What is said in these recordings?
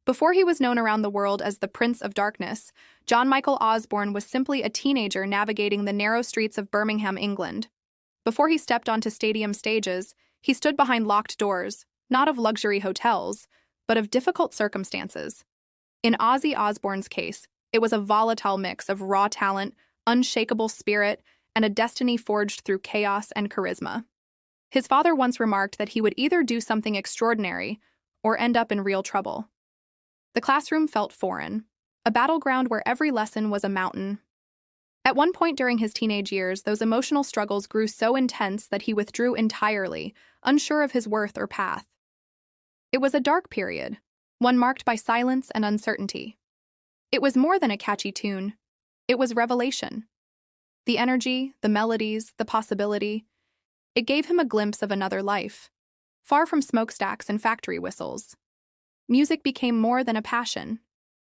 Before he was known around the world as the Prince of Darkness, John Michael Osbourne was simply a teenager navigating the narrow streets of Birmingham, England. Before he stepped onto stadium stages, he stood behind locked doors, not of luxury hotels, but of difficult circumstances. In Ozzy Osbourne's case, it was a volatile mix of raw talent, unshakable spirit, and a destiny forged through chaos and charisma. His father once remarked that he would either do something extraordinary or end up in real trouble. The classroom felt foreign, a battleground where every lesson was a mountain. At one point during his teenage years, those emotional struggles grew so intense that he withdrew entirely, unsure of his worth or path. It was a dark period, one marked by silence and uncertainty. It was more than a catchy tune. It was revelation. The energy, the melodies, the possibility. It gave him a glimpse of another life, far from smokestacks and factory whistles. Music became more than a passion.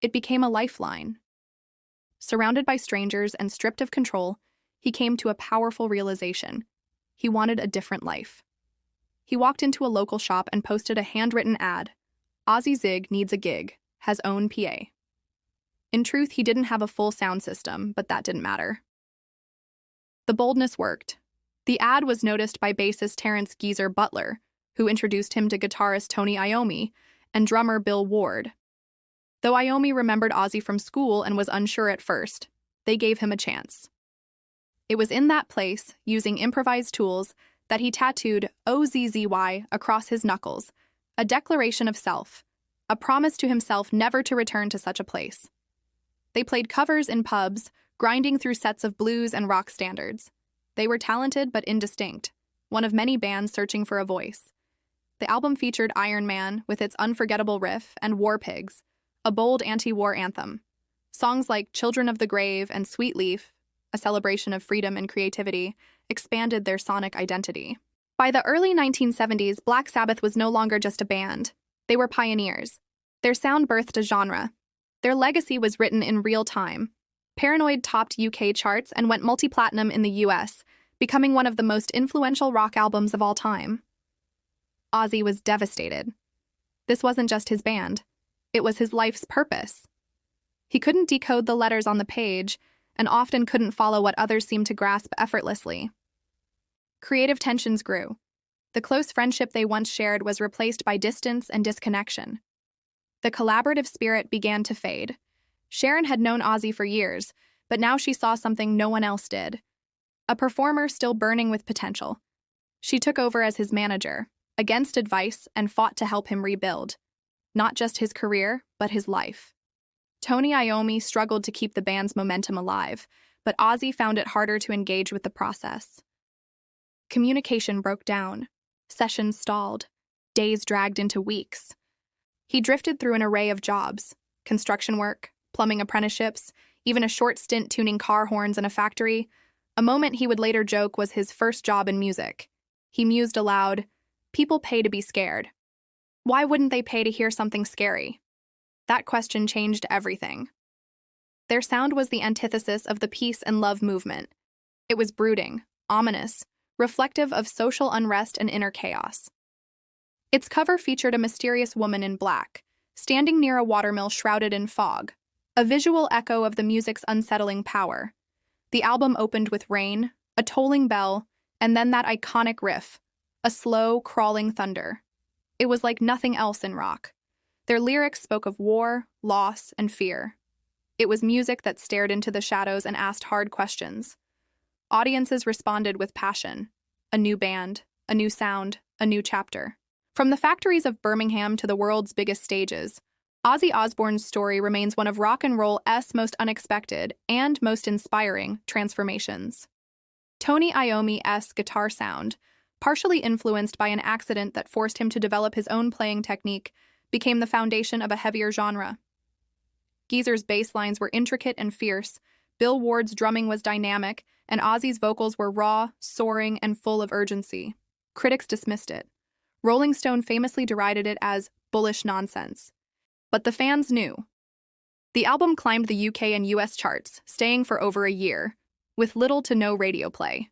It became a lifeline. Surrounded by strangers and stripped of control, he came to a powerful realization. He wanted a different life. He walked into a local shop and posted a handwritten ad. Ozzy Zig needs a gig, has own PA. In truth, he didn't have a full sound system, but that didn't matter. The boldness worked. The ad was noticed by bassist Terrence "Geezer" Butler, who introduced him to guitarist Tony Iommi and drummer Bill Ward. Though Iommi remembered Ozzy from school and was unsure at first, they gave him a chance. It was in that place, using improvised tools, that he tattooed OZZY across his knuckles, a declaration of self, a promise to himself never to return to such a place. They played covers in pubs, grinding through sets of blues and rock standards. They were talented but indistinct, one of many bands searching for a voice. The album featured Iron Man with its unforgettable riff and War Pigs, a bold anti-war anthem. Songs like Children of the Grave and Sweet Leaf, a celebration of freedom and creativity, expanded their sonic identity. By the early 1970s, Black Sabbath was no longer just a band. They were pioneers. Their sound birthed a genre. Their legacy was written in real time. Paranoid topped UK charts and went multi-platinum in the US, becoming one of the most influential rock albums of all time. Ozzy was devastated. This wasn't just his band. It was his life's purpose. He couldn't decode the letters on the page, and often couldn't follow what others seemed to grasp effortlessly. Creative tensions grew. The close friendship they once shared was replaced by distance and disconnection. The collaborative spirit began to fade. Sharon had known Ozzy for years, but now she saw something no one else did. A performer still burning with potential. She took over as his manager, against advice, and fought to help him rebuild. Not just his career, but his life. Tony Iommi struggled to keep the band's momentum alive, but Ozzy found it harder to engage with the process. Communication broke down. Sessions stalled. Days dragged into weeks. He drifted through an array of jobs: construction work, plumbing apprenticeships, even a short stint tuning car horns in a factory. A moment he would later joke was his first job in music. He mused aloud, "People pay to be scared. Why wouldn't they pay to hear something scary?" That question changed everything. Their sound was the antithesis of the peace and love movement. It was brooding, ominous, reflective of social unrest and inner chaos. Its cover featured a mysterious woman in black, standing near a watermill shrouded in fog, a visual echo of the music's unsettling power. The album opened with rain, a tolling bell, and then that iconic riff, a slow, crawling thunder. It was like nothing else in rock. Their lyrics spoke of war, loss, and fear. It was music that stared into the shadows and asked hard questions. Audiences responded with passion. A new band, a new sound, a new chapter. From the factories of Birmingham to the world's biggest stages, Ozzy Osbourne's story remains one of rock and roll's most unexpected and most inspiring transformations. Tony Iommi's guitar sound, partially influenced by an accident that forced him to develop his own playing technique, became the foundation of a heavier genre. Geezer's bass lines were intricate and fierce, Bill Ward's drumming was dynamic, and Ozzy's vocals were raw, soaring, and full of urgency. Critics dismissed it. Rolling Stone famously derided it as bullish nonsense. But the fans knew. The album climbed the UK and US charts, staying for over a year, with little to no radio play.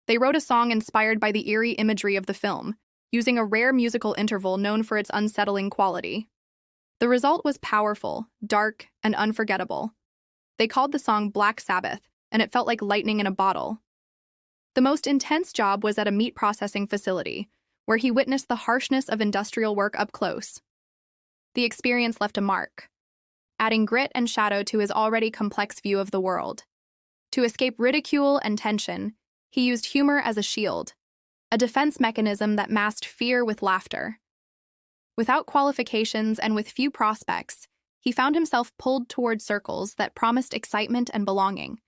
They wrote a song inspired by the eerie imagery of the film, using a rare musical interval known for its unsettling quality. The result was powerful, dark, and unforgettable. They called the song Black Sabbath, and it felt like lightning in a bottle. The most intense job was at a meat processing facility, where he witnessed the harshness of industrial work up close. The experience left a mark, adding grit and shadow to his already complex view of the world. To escape ridicule and tension, he used humor as a shield, a defense mechanism that masked fear with laughter. Without qualifications and with few prospects, he found himself pulled toward circles that promised excitement and belonging.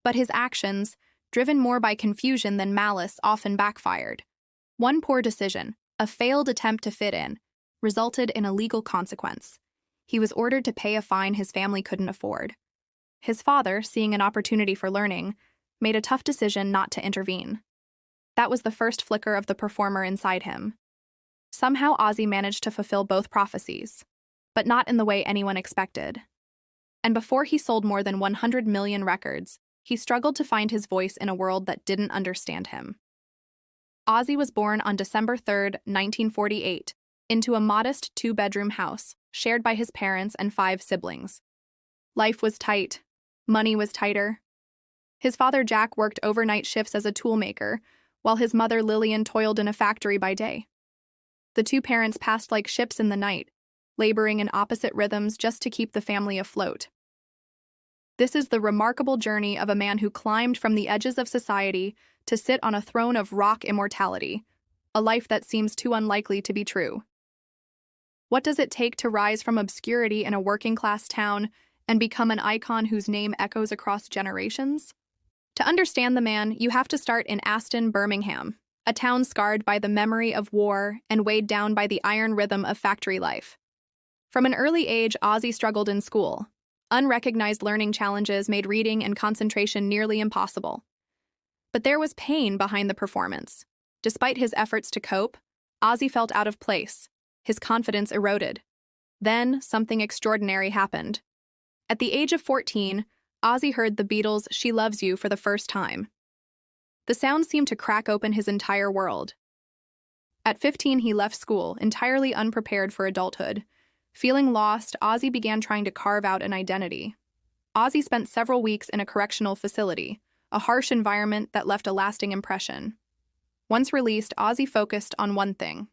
But his actions, driven more by confusion than malice, often backfired. One poor decision, a failed attempt to fit in, resulted in a legal consequence. He was ordered to pay a fine his family couldn't afford. His father, seeing an opportunity for learning, made a tough decision not to intervene. That was the first flicker of the performer inside him. Somehow Ozzy managed to fulfill both prophecies, but not in the way anyone expected. And before he sold more than 100 million records, he struggled to find his voice in a world that didn't understand him. Ozzy was born on December 3, 1948, into a modest two-bedroom house, shared by his parents and 5 siblings. Life was tight. Money was tighter. His father Jack worked overnight shifts as a toolmaker, while his mother Lillian toiled in a factory by day. The two parents passed like ships in the night, laboring in opposite rhythms just to keep the family afloat. This is the remarkable journey of a man who climbed from the edges of society to sit on a throne of rock immortality, a life that seems too unlikely to be true. What does it take to rise from obscurity in a working-class town and become an icon whose name echoes across generations? To understand the man, you have to start in Aston, Birmingham, a town scarred by the memory of war and weighed down by the iron rhythm of factory life. From an early age, Ozzy struggled in school. Unrecognized learning challenges made reading and concentration nearly impossible. But there was pain behind the performance. Despite his efforts to cope, Ozzy felt out of place. His confidence eroded. Then, something extraordinary happened. At the age of 14, Ozzy heard the Beatles' She Loves You for the first time. The sound seemed to crack open his entire world. At 15, he left school, entirely unprepared for adulthood. Feeling lost, Ozzy began trying to carve out an identity. Ozzy spent several weeks in a correctional facility, a harsh environment that left a lasting impression. Once released, Ozzy focused on one thing: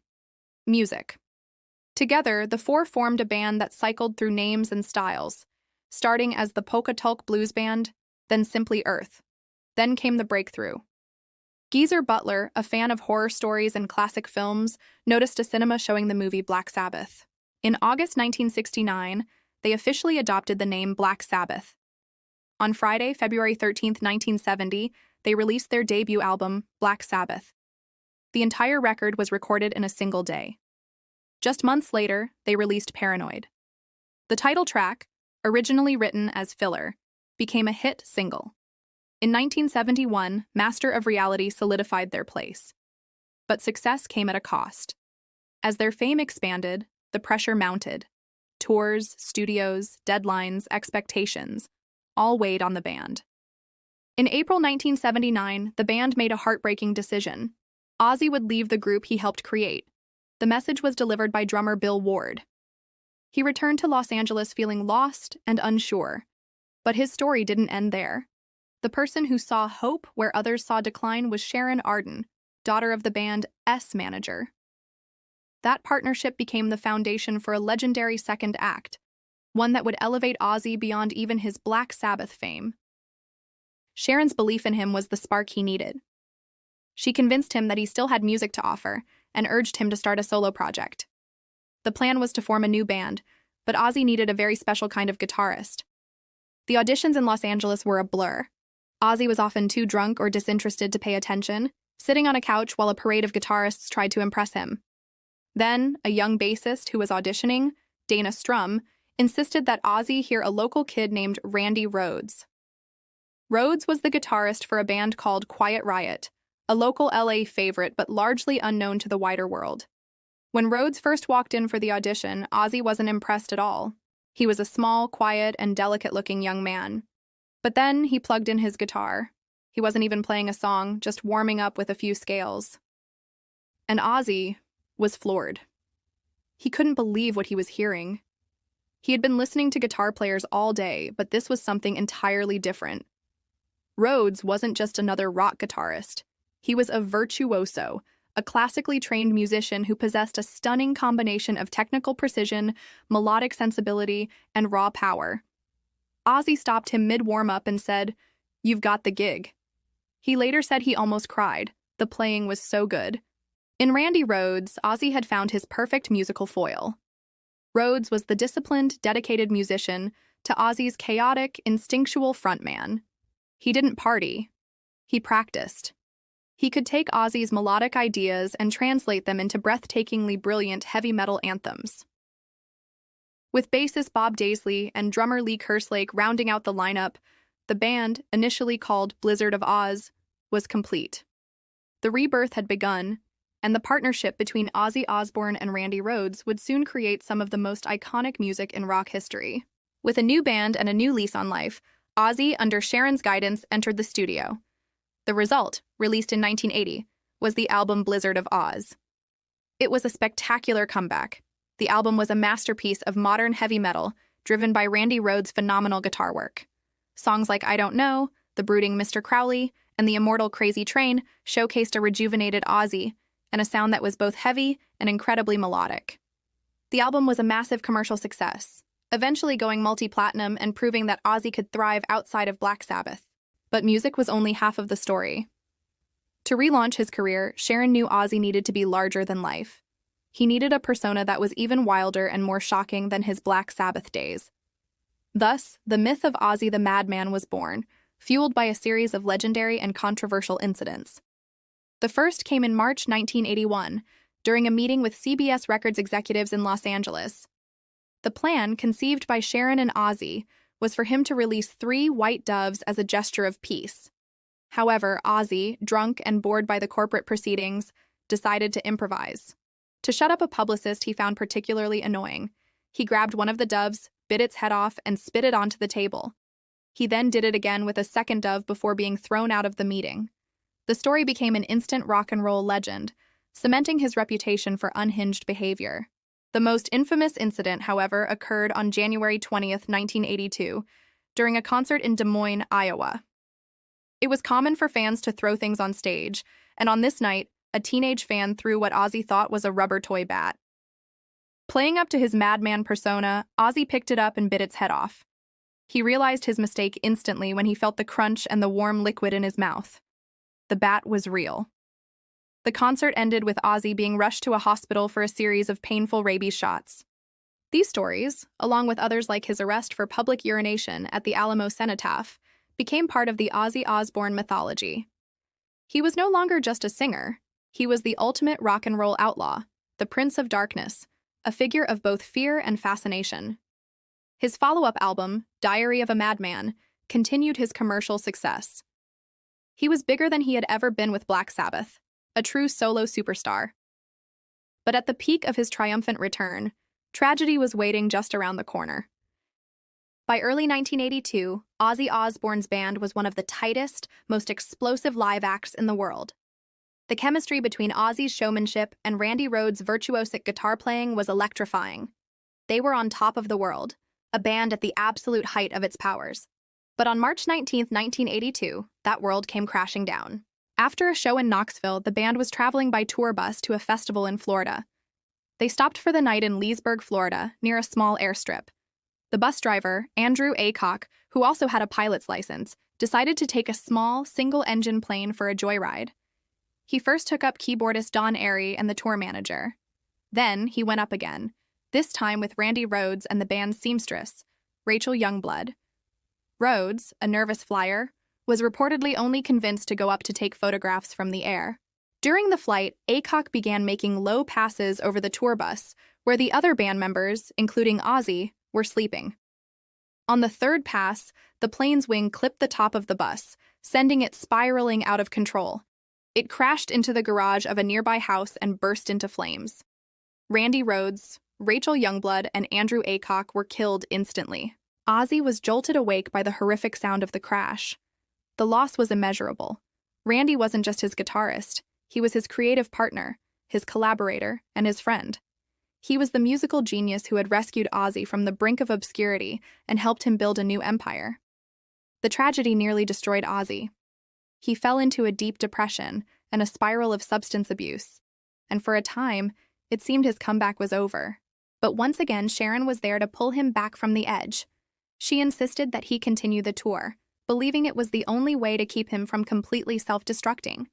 music. Together, the four formed a band that cycled through names and styles, starting as the Polka-Tulk Blues Band, then simply Earth. Then came the breakthrough. Geezer Butler, a fan of horror stories and classic films, noticed a cinema showing the movie Black Sabbath. In August 1969, they officially adopted the name Black Sabbath. On Friday, February 13, 1970, they released their debut album, Black Sabbath. The entire record was recorded in a single day. Just months later, they released Paranoid. The title track, originally written as filler, became a hit single. In 1971, Master of Reality solidified their place. But success came at a cost. As their fame expanded, the pressure mounted. Tours, studios, deadlines, expectations, all weighed on the band. In April 1979, the band made a heartbreaking decision. Ozzy would leave the group he helped create. The message was delivered by drummer Bill Ward. He returned to Los Angeles feeling lost and unsure. But his story didn't end there. The person who saw hope where others saw decline was Sharon Arden, daughter of the band's manager. That partnership became the foundation for a legendary second act, one that would elevate Ozzy beyond even his Black Sabbath fame. Sharon's belief in him was the spark he needed. She convinced him that he still had music to offer and urged him to start a solo project. The plan was to form a new band, but Ozzy needed a very special kind of guitarist. The auditions in Los Angeles were a blur. Ozzy was often too drunk or disinterested to pay attention, sitting on a couch while a parade of guitarists tried to impress him. Then, a young bassist who was auditioning, Dana Strum, insisted that Ozzy hear a local kid named Randy Rhoads. Rhoads was the guitarist for a band called Quiet Riot, a local LA favorite but largely unknown to the wider world. When Rhoads first walked in for the audition, Ozzy wasn't impressed at all. He was a small, quiet, and delicate-looking young man. But then he plugged in his guitar. He wasn't even playing a song, just warming up with a few scales. And Ozzy was floored. He couldn't believe what he was hearing. He had been listening to guitar players all day, but this was something entirely different. Rhodes wasn't just another rock guitarist. He was a virtuoso, a classically trained musician who possessed a stunning combination of technical precision, melodic sensibility, and raw power. Ozzy stopped him mid-warm-up and said, "You've got the gig." He later said he almost cried. The playing was so good. In Randy Rhoads, Ozzy had found his perfect musical foil. Rhoads was the disciplined, dedicated musician to Ozzy's chaotic, instinctual frontman. He didn't party. He practiced. He could take Ozzy's melodic ideas and translate them into breathtakingly brilliant heavy metal anthems. With bassist Bob Daisley and drummer Lee Kerslake rounding out the lineup, the band, initially called Blizzard of Oz, was complete. The rebirth had begun, and the partnership between Ozzy Osbourne and Randy Rhoads would soon create some of the most iconic music in rock history. With a new band and a new lease on life, Ozzy, under Sharon's guidance, entered the studio. The result, released in 1980, was the album Blizzard of Oz. It was a spectacular comeback. The album was a masterpiece of modern heavy metal, driven by Randy Rhoads' phenomenal guitar work. Songs like I Don't Know, The Brooding Mr. Crowley, and the immortal Crazy Train showcased a rejuvenated Ozzy and a sound that was both heavy and incredibly melodic. The album was a massive commercial success, eventually going multi-platinum and proving that Ozzy could thrive outside of Black Sabbath. But music was only half of the story. To relaunch his career, Sharon knew Ozzy needed to be larger than life. He needed a persona that was even wilder and more shocking than his Black Sabbath days. Thus, the myth of Ozzy the Madman was born, fueled by a series of legendary and controversial incidents. The first came in March 1981, during a meeting with CBS Records executives in Los Angeles. The plan, conceived by Sharon and Ozzy, was for him to release 3 white doves as a gesture of peace. However, Ozzy, drunk and bored by the corporate proceedings, decided to improvise. To shut up a publicist he found particularly annoying, he grabbed one of the doves, bit its head off, and spit it onto the table. He then did it again with a second dove before being thrown out of the meeting. The story became an instant rock and roll legend, cementing his reputation for unhinged behavior. The most infamous incident, however, occurred on January 20th, 1982, during a concert in Des Moines, Iowa. It was common for fans to throw things on stage, and on this night, a teenage fan threw what Ozzy thought was a rubber toy bat. Playing up to his madman persona, Ozzy picked it up and bit its head off. He realized his mistake instantly when he felt the crunch and the warm liquid in his mouth. The bat was real. The concert ended with Ozzy being rushed to a hospital for a series of painful rabies shots. These stories, along with others like his arrest for public urination at the Alamo Cenotaph, became part of the Ozzy Osbourne mythology. He was no longer just a singer. He was the ultimate rock and roll outlaw, the Prince of Darkness, a figure of both fear and fascination. His follow-up album, Diary of a Madman, continued his commercial success. He was bigger than he had ever been with Black Sabbath, a true solo superstar. But at the peak of his triumphant return, tragedy was waiting just around the corner. By early 1982, Ozzy Osbourne's band was one of the tightest, most explosive live acts in the world. The chemistry between Ozzy's showmanship and Randy Rhoads' virtuosic guitar playing was electrifying. They were on top of the world, a band at the absolute height of its powers. But on March 19, 1982, that world came crashing down. After a show in Knoxville, the band was traveling by tour bus to a festival in Florida. They stopped for the night in Leesburg, Florida, near a small airstrip. The bus driver, Andrew Aycock, who also had a pilot's license, decided to take a small, single-engine plane for a joyride. He first took up keyboardist Don Airey and the tour manager. Then he went up again, this time with Randy Rhoads and the band's seamstress, Rachel Youngblood. Rhoads, a nervous flyer, was reportedly only convinced to go up to take photographs from the air. During the flight, Aycock began making low passes over the tour bus, where the other band members, including Ozzy, were sleeping. On the third pass, the plane's wing clipped the top of the bus, sending it spiraling out of control. It crashed into the garage of a nearby house and burst into flames. Randy Rhoads, Rachel Youngblood, and Andrew Aycock were killed instantly. Ozzy was jolted awake by the horrific sound of the crash. The loss was immeasurable. Randy wasn't just his guitarist. He was his creative partner, his collaborator, and his friend. He was the musical genius who had rescued Ozzy from the brink of obscurity and helped him build a new empire. The tragedy nearly destroyed Ozzy. He fell into a deep depression and a spiral of substance abuse, and for a time, it seemed his comeback was over. But once again, Sharon was there to pull him back from the edge. She insisted that he continue the tour, believing it was the only way to keep him from completely self-destructing.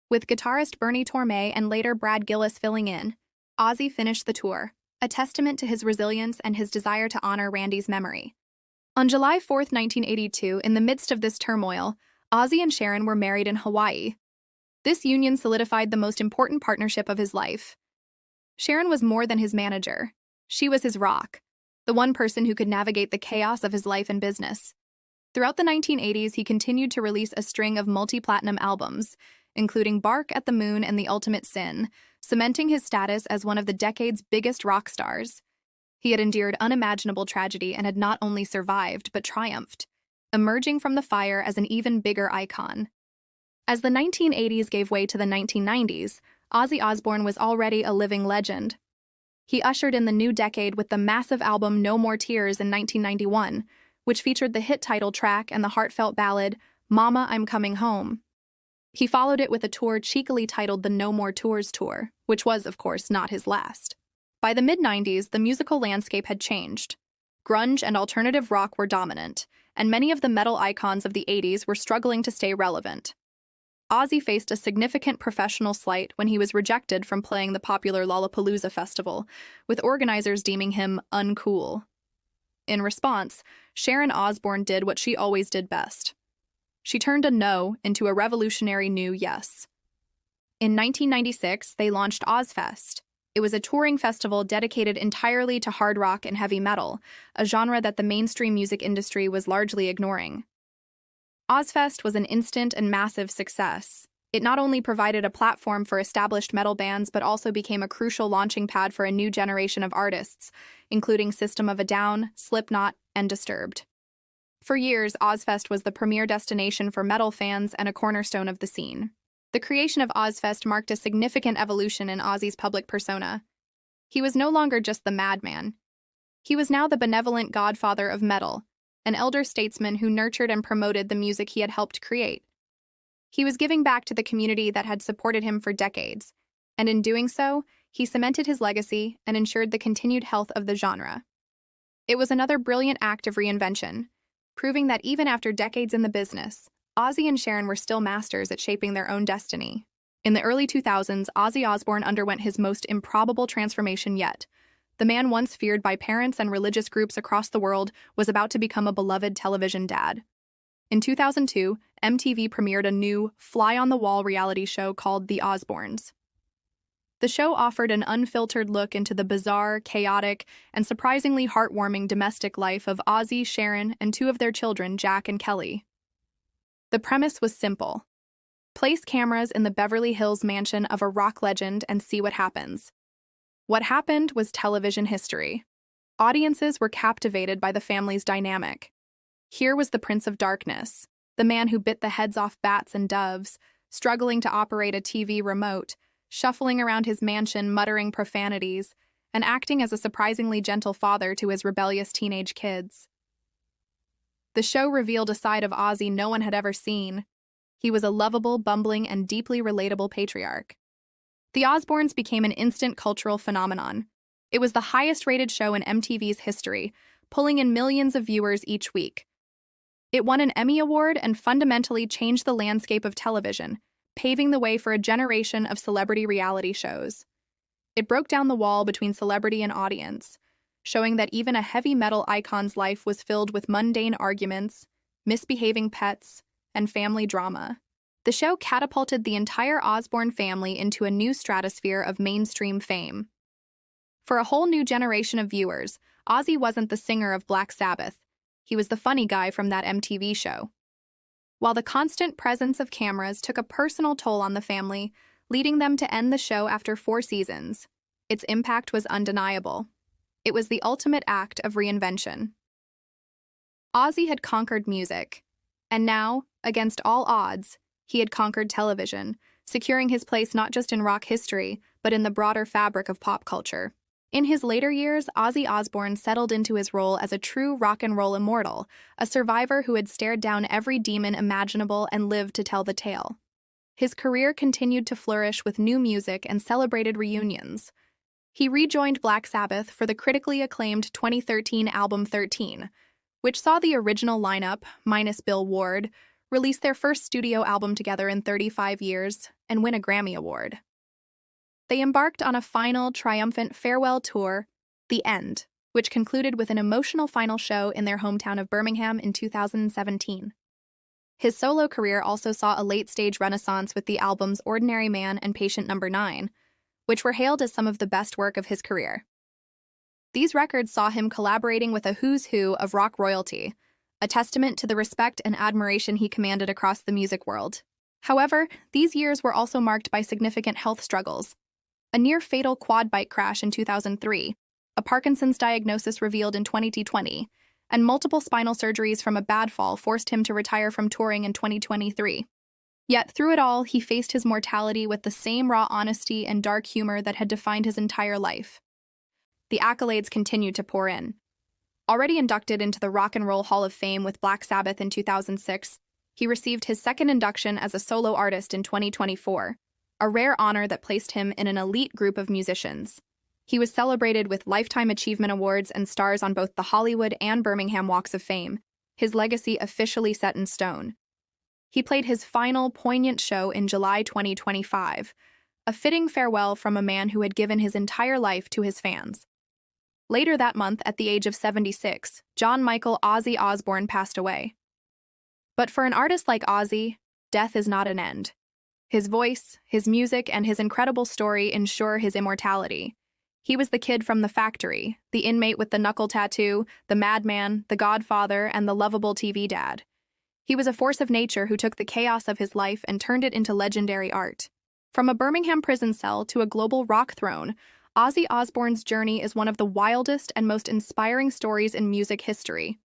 With guitarist Bernie Tormé and later Brad Gillis filling in, Ozzy finished the tour, a testament to his resilience and his desire to honor Randy's memory. On July 4, 1982, in the midst of this turmoil, Ozzy and Sharon were married in Hawaii. This union solidified the most important partnership of his life. Sharon was more than his manager. She was his rock, the one person who could navigate the chaos of his life and business. Throughout the 1980s, he continued to release a string of multi-platinum albums, including Bark at the Moon and The Ultimate Sin, cementing his status as one of the decade's biggest rock stars. He had endured unimaginable tragedy and had not only survived, but triumphed, emerging from the fire as an even bigger icon. As the 1980s gave way to the 1990s, Ozzy Osbourne was already a living legend. He ushered in the new decade with the massive album No More Tears in 1991, which featured the hit title track and the heartfelt ballad, Mama, I'm Coming Home. He followed it with a tour cheekily titled the No More Tours Tour, which was, of course, not his last. By the mid-90s, the musical landscape had changed. Grunge and alternative rock were dominant, and many of the metal icons of the 80s were struggling to stay relevant. Ozzy faced a significant professional slight when he was rejected from playing the popular Lollapalooza festival, with organizers deeming him uncool. In response, Sharon Osbourne did what she always did best. She turned a no into a revolutionary new yes. In 1996, they launched Ozzfest. It was a touring festival dedicated entirely to hard rock and heavy metal, a genre that the mainstream music industry was largely ignoring. Ozzfest was an instant and massive success. It not only provided a platform for established metal bands, but also became a crucial launching pad for a new generation of artists, including System of a Down, Slipknot, and Disturbed. For years, Ozzfest was the premier destination for metal fans and a cornerstone of the scene. The creation of Ozzfest marked a significant evolution in Ozzy's public persona. He was no longer just the madman. He was now the benevolent godfather of metal, an elder statesman who nurtured and promoted the music he had helped create. He was giving back to the community that had supported him for decades, and in doing so, he cemented his legacy and ensured the continued health of the genre. It was another brilliant act of reinvention, proving that even after decades in the business, Ozzy and Sharon were still masters at shaping their own destiny. In the early 2000s, Ozzy Osbourne underwent his most improbable transformation yet. The man once feared by parents and religious groups across the world was about to become a beloved television dad. In 2002, MTV premiered a new, fly-on-the-wall reality show called The Osbournes. The show offered an unfiltered look into the bizarre, chaotic, and surprisingly heartwarming domestic life of Ozzy, Sharon, and two of their children, Jack and Kelly. The premise was simple. Place cameras in the Beverly Hills mansion of a rock legend and see what happens. What happened was television history. Audiences were captivated by the family's dynamic. Here was the Prince of Darkness, the man who bit the heads off bats and doves, struggling to operate a TV remote, shuffling around his mansion muttering profanities, and acting as a surprisingly gentle father to his rebellious teenage kids. The show revealed a side of Ozzy no one had ever seen. He was a lovable, bumbling, and deeply relatable patriarch. The Osbournes became an instant cultural phenomenon. It was the highest-rated show in MTV's history, pulling in millions of viewers each week. It won an Emmy Award and fundamentally changed the landscape of television, paving the way for a generation of celebrity reality shows. It broke down the wall between celebrity and audience, showing that even a heavy metal icon's life was filled with mundane arguments, misbehaving pets, and family drama. The show catapulted the entire Osbourne family into a new stratosphere of mainstream fame. For a whole new generation of viewers, Ozzy wasn't the singer of Black Sabbath. He was the funny guy from that MTV show. While the constant presence of cameras took a personal toll on the family, leading them to end the show after 4 seasons, its impact was undeniable. It was the ultimate act of reinvention. Ozzy had conquered music, and now, against all odds, he had conquered television, securing his place not just in rock history, but in the broader fabric of pop culture. In his later years, Ozzy Osbourne settled into his role as a true rock and roll immortal, a survivor who had stared down every demon imaginable and lived to tell the tale. His career continued to flourish with new music and celebrated reunions. He rejoined Black Sabbath for the critically acclaimed 2013 album 13, which saw the original lineup, minus Bill Ward, release their first studio album together in 35 years and win a Grammy Award. They embarked on a final, triumphant farewell tour, The End, which concluded with an emotional final show in their hometown of Birmingham in 2017. His solo career also saw a late-stage renaissance with the albums Ordinary Man and Patient Number 9, which were hailed as some of the best work of his career. These records saw him collaborating with a who's who of rock royalty, a testament to the respect and admiration he commanded across the music world. However, these years were also marked by significant health struggles. A near-fatal quad bike crash in 2003, a Parkinson's diagnosis revealed in 2020, and multiple spinal surgeries from a bad fall forced him to retire from touring in 2023. Yet, through it all, he faced his mortality with the same raw honesty and dark humor that had defined his entire life. The accolades continued to pour in. Already inducted into the Rock and Roll Hall of Fame with Black Sabbath in 2006, he received his second induction as a solo artist in 2024, a rare honor that placed him in an elite group of musicians. He was celebrated with Lifetime Achievement Awards and stars on both the Hollywood and Birmingham Walks of Fame, his legacy officially set in stone. He played his final, poignant show in July 2025, a fitting farewell from a man who had given his entire life to his fans. Later that month, at the age of 76, John Michael Ozzy Osbourne passed away. But for an artist like Ozzy, death is not an end. His voice, his music, and his incredible story ensure his immortality. He was the kid from the factory, the inmate with the knuckle tattoo, the madman, the godfather, and the lovable TV dad. He was a force of nature who took the chaos of his life and turned it into legendary art. From a Birmingham prison cell to a global rock throne, Ozzy Osbourne's journey is one of the wildest and most inspiring stories in music history.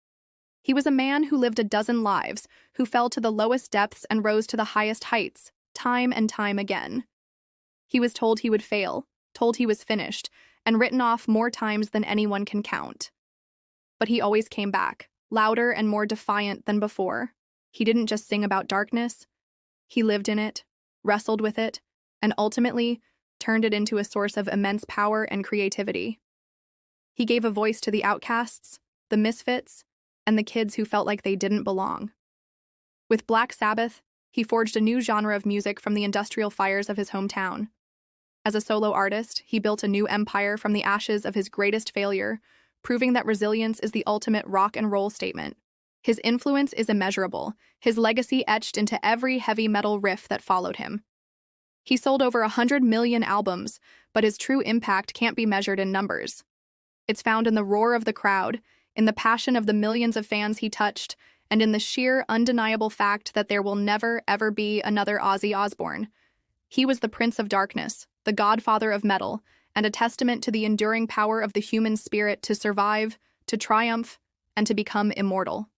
He was a man who lived a dozen lives, who fell to the lowest depths and rose to the highest heights, time and time again. He was told he would fail, told he was finished, and written off more times than anyone can count. But he always came back, louder and more defiant than before. He didn't just sing about darkness. He lived in it, wrestled with it, and ultimately turned it into a source of immense power and creativity. He gave a voice to the outcasts, the misfits, and the kids who felt like they didn't belong. With Black Sabbath, he forged a new genre of music from the industrial fires of his hometown. As a solo artist, he built a new empire from the ashes of his greatest failure, proving that resilience is the ultimate rock and roll statement. His influence is immeasurable, his legacy etched into every heavy metal riff that followed him. He sold over 100 million albums, but his true impact can't be measured in numbers. It's found in the roar of the crowd, in the passion of the millions of fans he touched, and in the sheer, undeniable fact that there will never, ever be another Ozzy Osbourne. He was the Prince of Darkness, the Godfather of Metal, and a testament to the enduring power of the human spirit to survive, to triumph, and to become immortal.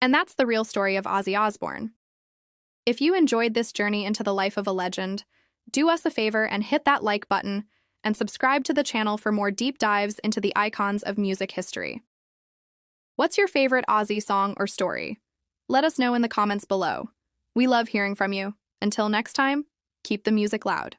And that's the real story of Ozzy Osbourne. If you enjoyed this journey into the life of a legend, do us a favor and hit that like button and subscribe to the channel for more deep dives into the icons of music history. What's your favorite Ozzy song or story? Let us know in the comments below. We love hearing from you. Until next time, keep the music loud.